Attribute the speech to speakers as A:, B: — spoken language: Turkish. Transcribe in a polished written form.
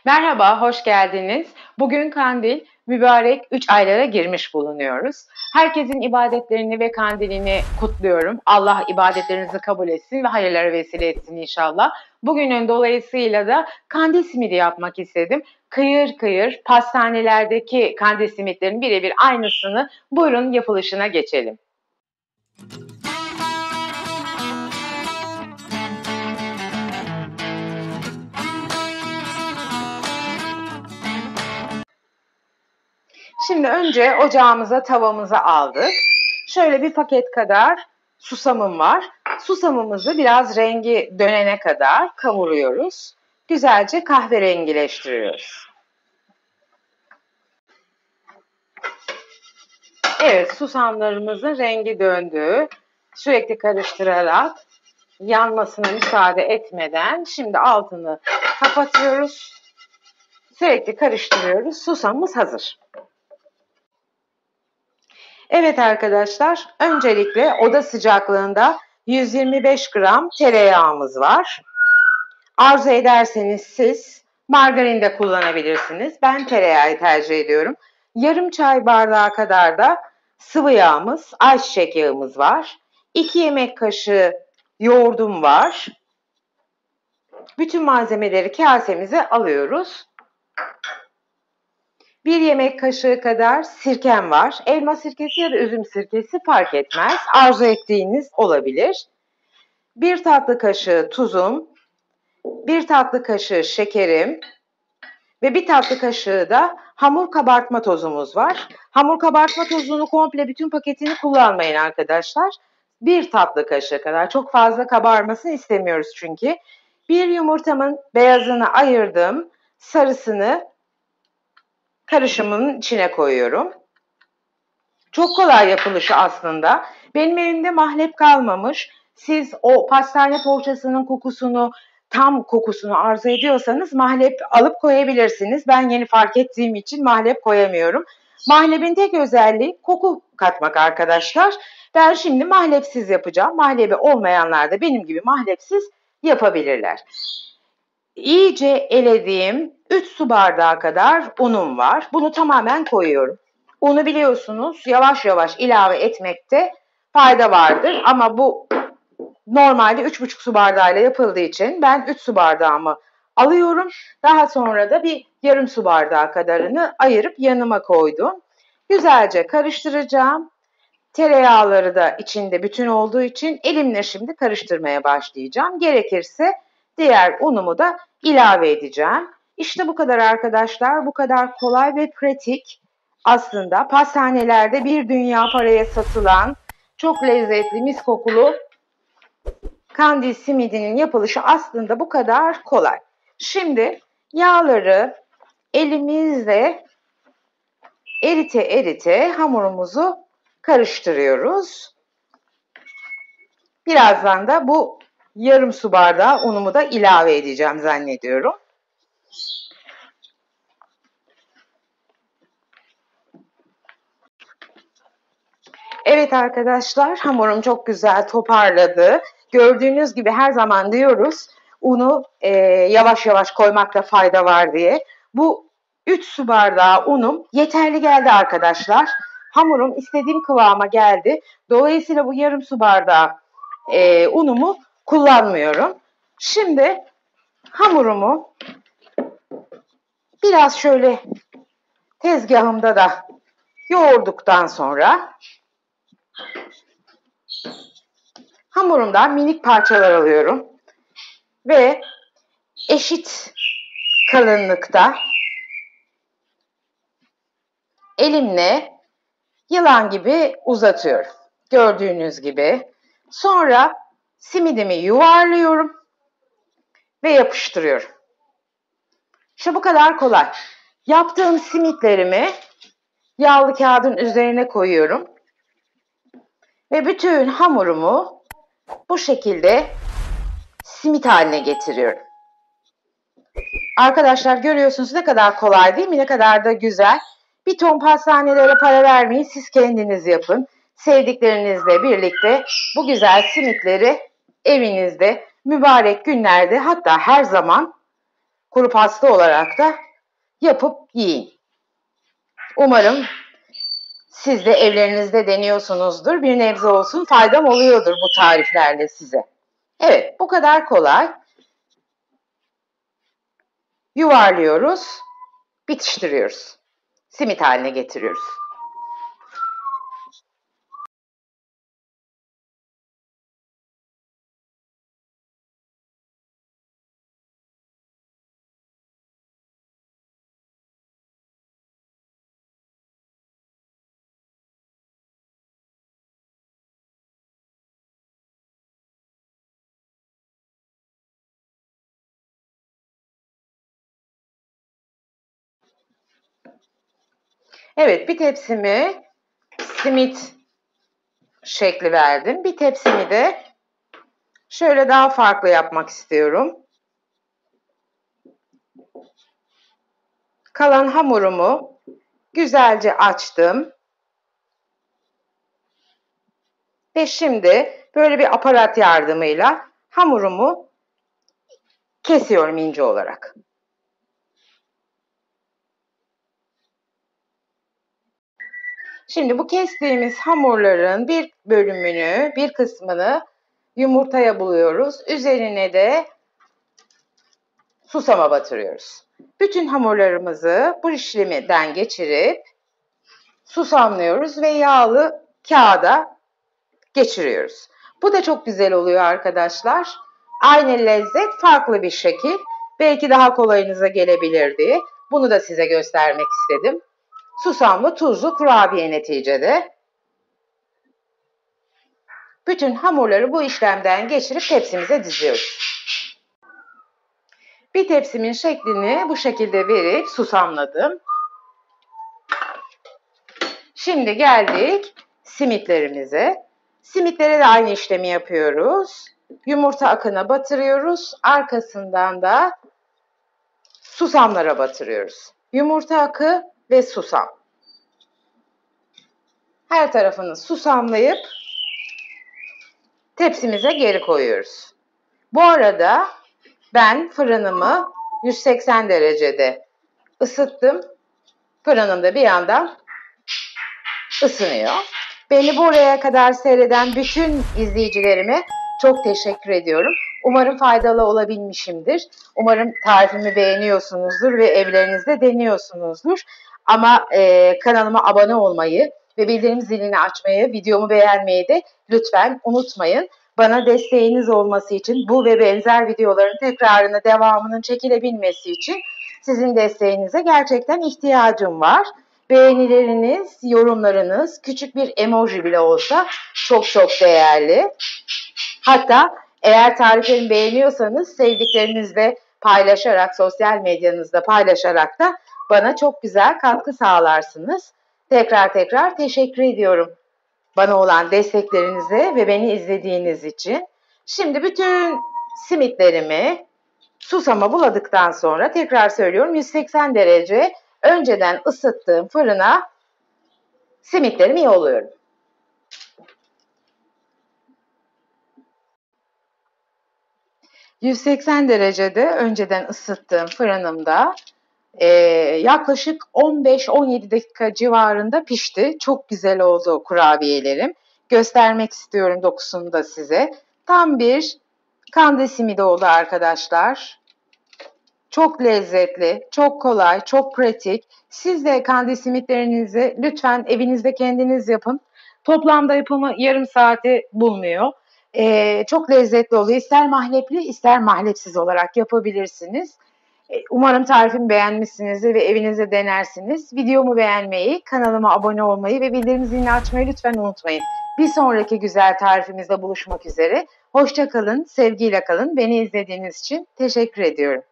A: Merhaba, hoş geldiniz. Bugün Kandil, mübarek 3 aylara girmiş bulunuyoruz. Herkesin ibadetlerini ve kandilini kutluyorum. Allah ibadetlerinizi kabul etsin ve hayırlara vesile etsin inşallah. Bugünün dolayısıyla da kandil simidi yapmak istedim. Kıyır kıyır pastanelerdeki kandil simitlerin birebir aynısını buyurun yapılışına geçelim. Şimdi önce ocağımıza tavamızı aldık. Şöyle bir paket kadar susamım var. Susamımızı biraz rengi dönene kadar kavuruyoruz. Güzelce kahverengileştiriyoruz. Evet, susamlarımızın rengi döndü. Sürekli karıştırarak yanmasına müsaade etmeden şimdi altını kapatıyoruz. Sürekli karıştırıyoruz. Susamımız hazır. Evet arkadaşlar, öncelikle oda sıcaklığında 125 gram tereyağımız var. Arzu ederseniz siz margarin de kullanabilirsiniz. Ben tereyağı tercih ediyorum. Yarım çay bardağı kadar da sıvı yağımız, ayçiçek yağımız var. 2 yemek kaşığı yoğurdum var. Bütün malzemeleri kasemize alıyoruz. 1 yemek kaşığı kadar sirkem var. Elma sirkesi ya da üzüm sirkesi fark etmez. Arzu ettiğiniz olabilir. 1 tatlı kaşığı tuzum, 1 tatlı kaşığı şekerim ve 1 tatlı kaşığı da hamur kabartma tozumuz var. Hamur kabartma tozunu komple bütün paketini kullanmayın arkadaşlar. 1 tatlı kaşığı kadar. Çok fazla kabarmasını istemiyoruz çünkü. Bir yumurtamın beyazını ayırdım. Sarısını karışımın içine koyuyorum. Çok kolay yapılışı aslında. Benim evimde mahlep kalmamış. Siz o pastane poğaçasının kokusunu, tam kokusunu arzu ediyorsanız mahlep alıp koyabilirsiniz. Ben yeni fark ettiğim için mahlep koyamıyorum. Mahlepin tek özelliği koku katmak arkadaşlar. Ben şimdi mahlepsiz yapacağım. Mahlebi olmayanlar da benim gibi mahlepsiz yapabilirler. İyice elediğim 3 su bardağı kadar unum var. Bunu tamamen koyuyorum. Unu biliyorsunuz yavaş yavaş ilave etmekte fayda vardır. Ama bu normalde 3,5 su bardağıyla yapıldığı için ben 3 su bardağımı alıyorum. Daha sonra da bir yarım su bardağı kadarını ayırıp yanıma koydum. Güzelce karıştıracağım. Tereyağları da içinde bütün olduğu için elimle şimdi karıştırmaya başlayacağım. Gerekirse diğer unumu da ilave edeceğim. İşte bu kadar arkadaşlar. Bu kadar kolay ve pratik. Aslında pastanelerde bir dünya paraya satılan çok lezzetli, mis kokulu kandil simidinin yapılışı aslında bu kadar kolay. Şimdi yağları elimizle erite erite hamurumuzu karıştırıyoruz. Birazdan da bu yarım su bardağı unumu da ilave edeceğim zannediyorum. Evet arkadaşlar, hamurum çok güzel toparladı. Gördüğünüz gibi her zaman diyoruz unu yavaş yavaş koymakta fayda var diye. Bu 3 su bardağı unum yeterli geldi arkadaşlar. Hamurum istediğim kıvama geldi. Dolayısıyla bu yarım su bardağı unumu kullanmıyorum. Şimdi hamurumu biraz şöyle tezgahımda da yoğurduktan sonra hamurumdan minik parçalar alıyorum ve eşit kalınlıkta elimle yılan gibi uzatıyorum. Gördüğünüz gibi. Sonra simidimi yuvarlıyorum ve yapıştırıyorum. İşte bu kadar kolay. Yaptığım simitlerimi yağlı kağıdın üzerine koyuyorum. Ve bütün hamurumu bu şekilde simit haline getiriyorum. Arkadaşlar görüyorsunuz ne kadar kolay değil mi? Ne kadar da güzel. Bir ton pastanelere para vermeyin. Siz kendiniz yapın. Sevdiklerinizle birlikte bu güzel simitleri evinizde mübarek günlerde hatta her zaman kuru pasta olarak da yapıp yiyin. Umarım siz de evlerinizde deniyorsunuzdur. Bir nebze olsun faydam oluyordur bu tariflerle size. Evet, bu kadar kolay. Yuvarlıyoruz, bitiştiriyoruz. Simit haline getiriyoruz. Evet, bir tepsimi simit şekli verdim. Bir tepsimi de şöyle daha farklı yapmak istiyorum. Kalan hamurumu güzelce açtım. Ve şimdi böyle bir aparat yardımıyla hamurumu kesiyorum ince olarak. Şimdi bu kestiğimiz hamurların bir bölümünü, bir kısmını yumurtaya buluyoruz. Üzerine de susama batırıyoruz. Bütün hamurlarımızı bu işlemden geçirip susamlıyoruz ve yağlı kağıda geçiriyoruz. Bu da çok güzel oluyor arkadaşlar. Aynı lezzet farklı bir şekil. Belki daha kolayınıza gelebilirdi. Bunu da size göstermek istedim. Susamlı tuzlu kurabiye neticede. Bütün hamurları bu işlemden geçirip tepsimize diziyoruz. Bir tepsimin şeklini bu şekilde verip susamladım. Şimdi geldik simitlerimize. Simitlere de aynı işlemi yapıyoruz. Yumurta akına batırıyoruz. Arkasından da susamlara batırıyoruz. Yumurta akı ve susam. Her tarafını susamlayıp tepsimize geri koyuyoruz. Bu arada ben fırınımı 180 derecede ısıttım. Fırınım da bir yandan ısınıyor. Beni buraya kadar seyreden bütün izleyicilerime çok teşekkür ediyorum. Umarım faydalı olabilmişimdir. Umarım tarifimi beğeniyorsunuzdur ve evlerinizde deniyorsunuzdur. Ama kanalıma abone olmayı ve bildirim zilini açmayı, videomu beğenmeyi de lütfen unutmayın. Bana desteğiniz olması için bu ve benzer videoların tekrarını, devamının çekilebilmesi için sizin desteğinize gerçekten ihtiyacım var. Beğenileriniz, yorumlarınız, küçük bir emoji bile olsa çok çok değerli. Hatta eğer tariflerimi beğeniyorsanız sevdiklerinizle paylaşarak, sosyal medyanızda paylaşarak da bana çok güzel katkı sağlarsınız. Tekrar teşekkür ediyorum bana olan desteklerinize ve beni izlediğiniz için. Şimdi bütün simitlerimi susama buladıktan sonra tekrar söylüyorum 180 derece önceden ısıttığım fırına simitlerimi yolluyorum. ...180 derecede önceden ısıttığım fırınımda yaklaşık 15-17 dakika civarında pişti. Çok güzel oldu kurabiyelerim. Göstermek istiyorum dokusunu da size. Tam bir kandil simidi oldu arkadaşlar. Çok lezzetli, çok kolay, çok pratik. Siz de kandil simitlerinizi lütfen evinizde kendiniz yapın. Toplamda yapımı yarım saati bulmuyor. Çok lezzetli oluyor. İster mahlepli, ister mahlepsiz olarak yapabilirsiniz. Umarım tarifimi beğenmişsinizdir ve evinizde denersiniz. Videomu beğenmeyi, kanalıma abone olmayı ve bildirim zilini açmayı lütfen unutmayın. Bir sonraki güzel tarifimizde buluşmak üzere. Hoşça kalın, sevgiyle kalın. Beni izlediğiniz için teşekkür ediyorum.